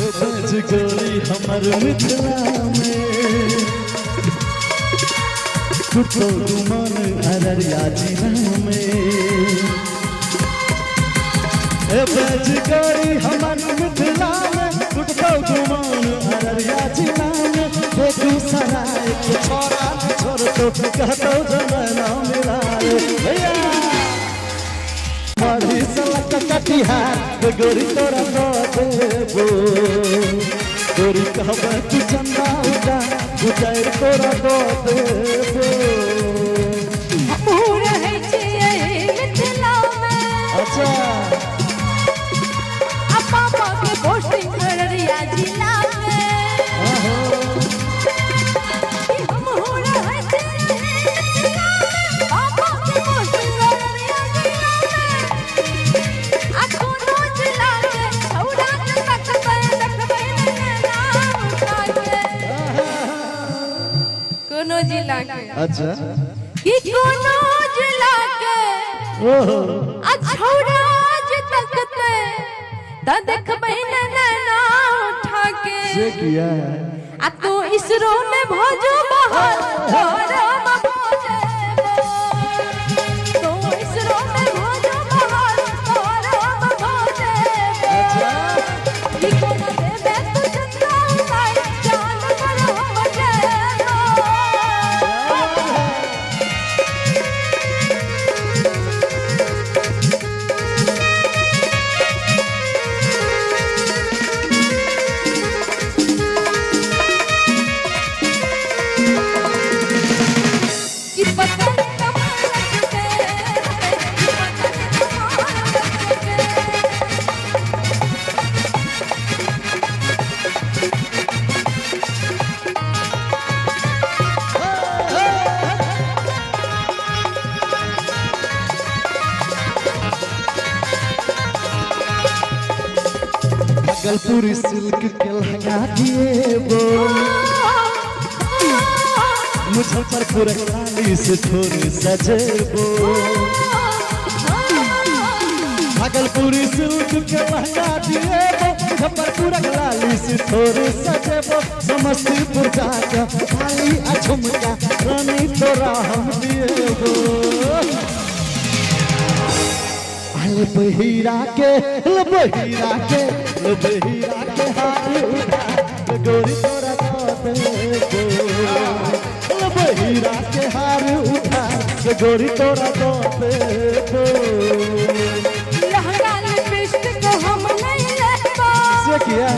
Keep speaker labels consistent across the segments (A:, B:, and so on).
A: गोरी हमर मिथिला में कुटो मन अररिया जिला में बेच गोरी हमर मिथिला में कुटो मन अररिया जिला में बेगूसराय के छोरा छोड़ तो कहतो जमाना मिला भैया बड़ी सलक कटिहार गोरी तोरा दो देबो गोरी कहबे तू चंदा उड़ा गुजर तोरा दो देबो
B: हमहू रहै छियै मिथिला में
A: अच्छा
B: आ पापा के पोस्टिंग अररिया जिला में हमहू रहै छियै मिथिला में पापा के पोस्टिंग अररिया जिला में आ कोनो जिला के छौड़ा के देखबै नाम काजे कोनो जिला के
A: अच्छा
B: कि कोनो जिला के
A: ओहो
B: आ छौड़ा जे तकते त देखबै नैना उठा के
A: से किया
B: आ तू इसरो में भोजो बहार तोरम भोजे तू इसरो में भोजो बहार तोरम भोजे
A: अच्छा
B: कि कोनो देबे तू चंदा उठाई जान पर हो जाए कि पतन कमर रखते कि पतन कमर रखते
A: भागलपुरी सिल्क के लहंगा दिएबो मुजफ्फरपुर लाली से थोड़ी सजेबो भागलपुरी सिल्क के लहंगा दिएबो मुजफ्फरपुर लाली से थोड़ी सजेबो समस्तीपुर जाके खाली आ झुमका रानी तोरा हम दिएबो बहिरा के हाथ उठा गोरी तोरा देबो बहिरा के हार उठा गोरी तोरा देबो
B: लहंगा लिपस्टिक हम नहीं लेबो
A: से किया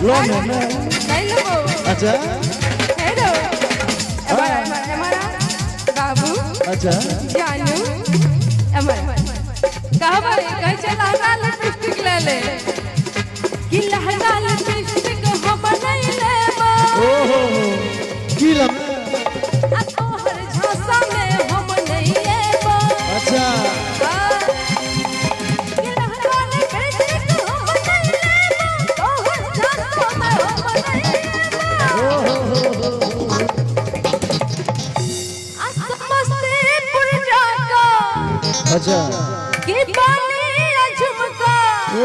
A: लो ना
B: नहीं लेबो
A: अच्छा
B: हेलो हमारा बाबू
A: अच्छा
B: जानू हमारा कहबै कह चला लिपस्टिक ले ले कि लहंगा लिपस्टिक हम नहीं लेबो
A: ओहो की लम
B: आ तोहर झांसा में हम नहीं लेबो
A: अच्छा
B: कि लहंगा लिपस्टिक हम नहीं लेबो तोहर झांसा में हम नहीं लेबो आ समस्तीपुर जाका
A: अच्छा
B: कि बाली झुमका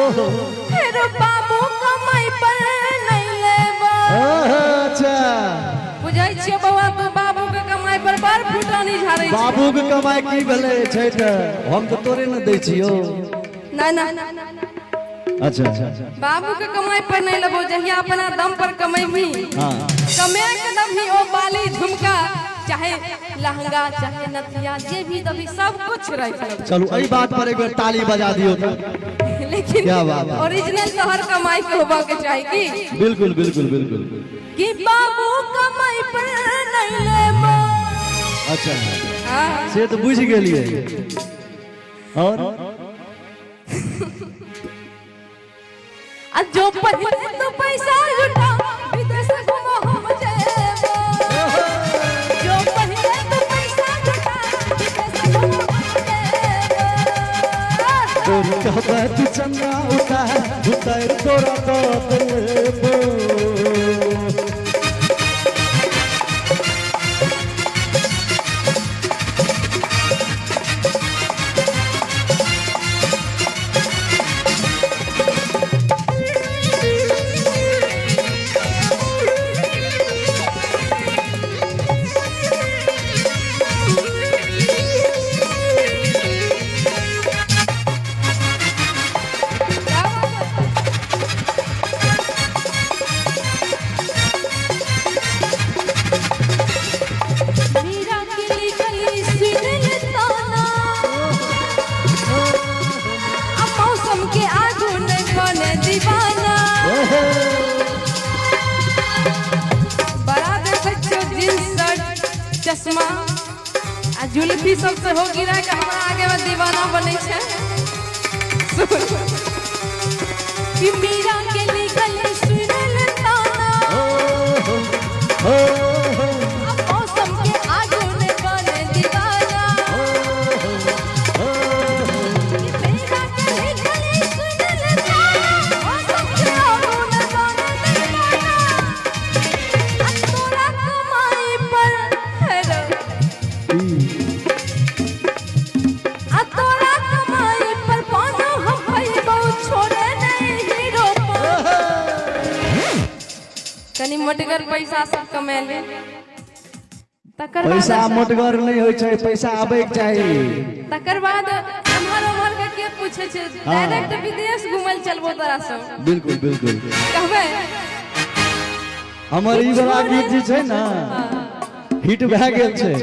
A: ओहो
B: फिर बाबू कमाई पर नहीं लेबो
A: अच्छा
B: बुझाई छियै बौआ तू बाबू के कमाई पर बार फुटानी झाड़ै छै
A: बाबू के कमाई की भेलै छै त हम तो तोरे न दै छियो
B: ना
A: अच्छा अच्छा
B: बाबू के कमाई पर नहीं लेबो जहिया अपना दम पर कमेबी
A: हाँ
B: कमे के दम ही ओ बाली झुमका चाहे लहंगा चाहे नथिया जे भी दबी सब कुछ रख लेबो
A: चलो एही बात पर एक बार ताली बजा दियो तो
B: लेकिन
A: क्या बात है?
B: ओरिजिनल तो हर कमाई के होबा के चाही की
A: बिल्कुल बिल्कुल बिल्कुल
B: कि बाबू कमाई पर नहीं लेबो
A: अच्छा
B: हां
A: से तो बुझ गेलिए और
B: आ जो पहले तो पैसा जुटा विदेश घुमो हम जेबो जो पहले तो पैसा जुटा विदेश घुमो हम जेबो
A: गोरी कहबे तू चंदा उतार तोरा दो देबो
B: जुल्फी सबसे हो गिरा के हमरा आगे में दीवाना बने छे कि मीरा के लिखल सुनल ताना अब मौसम के आगू ने बने दीवाना कि मीरा के लिखल सुनल ताना मौसम के आगू ने बने दीवाना अब तोरा कमाई पर हेरो अब तोरा कमाई पर पानो हम भाई बहुत छोड़े नहीं हीरो कनी मोटगर पैसा सब कमा ले तकर बाद
A: पैसा मोटगर नहीं होय छै, पैसा आबै के चाही।
B: तकर बाद हमर के पूछे छै डायरेक्ट विदेश घुमल चलबो तोरा सब।
A: बिल्कुल बिल्कुल
B: कहबे
A: हमर ई वाला गीत जे छै ना हिट भए गेल छै।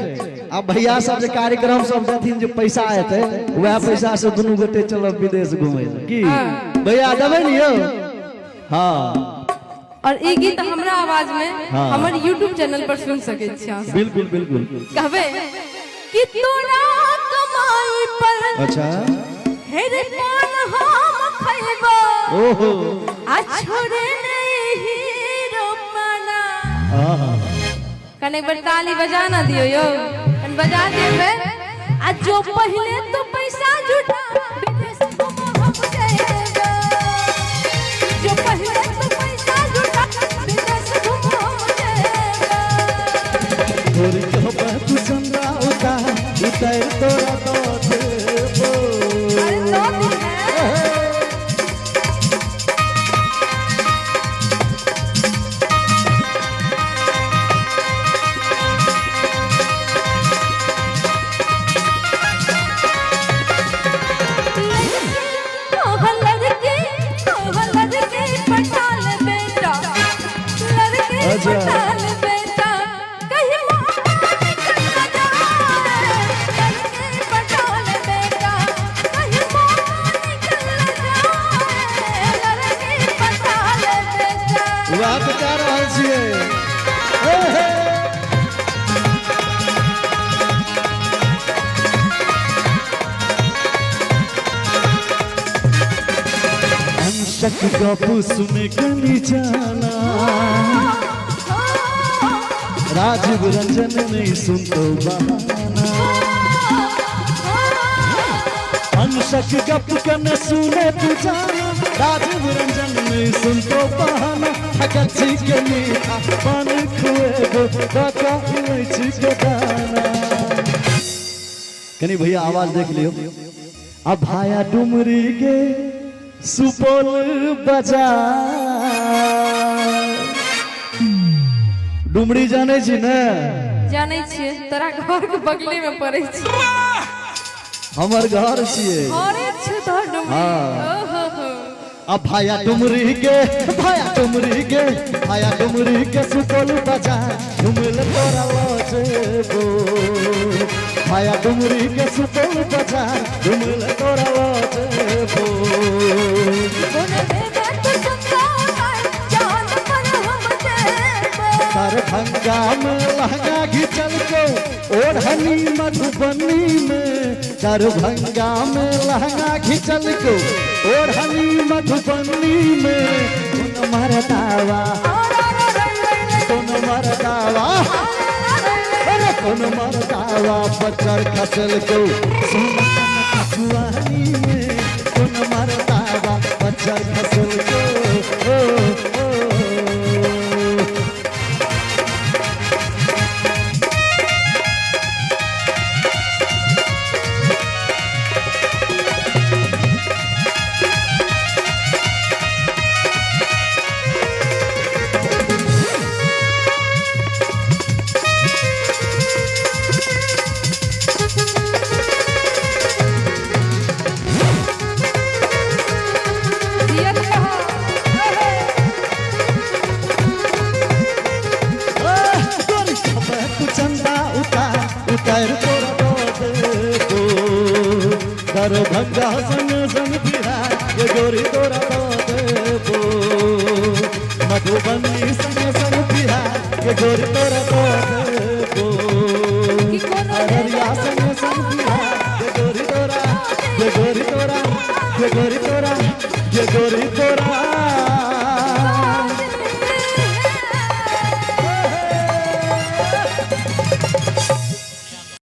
A: अब भैया सब जे कार्यक्रम सब देथिन जे पैसा एतै वह पैसा से दुनू गोटे चलब विदेश घुमै ले की भैया देबै ने यौ। हाँ
B: और ई गीत हमरा आवाज में
A: हाँ।
B: हमर YouTube चैनल पर सुन सके छी अहाँ।
A: बिल्कुल बिल्कुल
B: कहबे कि तोरा कमाई पर
A: अच्छा
B: हेरे पान हम खइबो
A: ओहो
B: आ छोड़े नहीं हीरो पाना।
A: आहा
B: कने बार ताली बजा ना दियो यो कने बजा देबे आ जो पहले तो पैसा जुटा विदेश घुमो हम जाएगा जो पहले तो पैसा जुटा विदेश घुमो हम जाएगा
A: तोरी कहबा तू चंदा उतार तोरा तो देबो।
B: अरे तो दिन है पटाल बेटा कहीं मौका निकल ना जाए लड़के पटाल बेटा कहीं मौका निकल ना जाए लड़के पटाल बेटा।
A: वहाँ पे जा रहल छियै हे हे अंशक गप सुने कनी जाना राजीव रंजन नहीं सुनतो बहाना। अंशक गप कन सुने तू जाना राजीव रंजन नहीं सुनतो बहाना। हकची के मीठा पान खुएबो काका इलायची के दाना। कनी भैया आवाज देख लियो। अब भाया डुमरी के सुपौल बाजार डुमरी जाने छी ने
B: जानै छियै तोरा घर के बगले में पड़ै छै
A: हमर घर छियै।
B: अरे छै तो डुमरी
A: हाँ।
B: ओहो हो
A: अब भाया डुमरी के सुपौल बाजार घुमल तोरा लजेबो। भाया डुमरी के सुपौल बाजार घुमल तोरा लजेबो।
B: बोले बेबे तू चंदा चांद पर हम जेबो
A: दरभंगा में लहंगा घिचल को ओढ़नी मधुबनी में। दरभंगा में लहंगा घिचल को ओढ़नी मधुबनी में। कौन मरदावा अरे कौन मरदावा बचर खसल को सोना कचुआनी में। कौन मरदावा बचर खसल को ओ, ओ, ओ। दरभंगा संग संग बिहार ये गोरी तोरा देबो। मधुबनी संग संग बिहार ये गोरी तोरा देबो। अररिया संग संग ये गोरी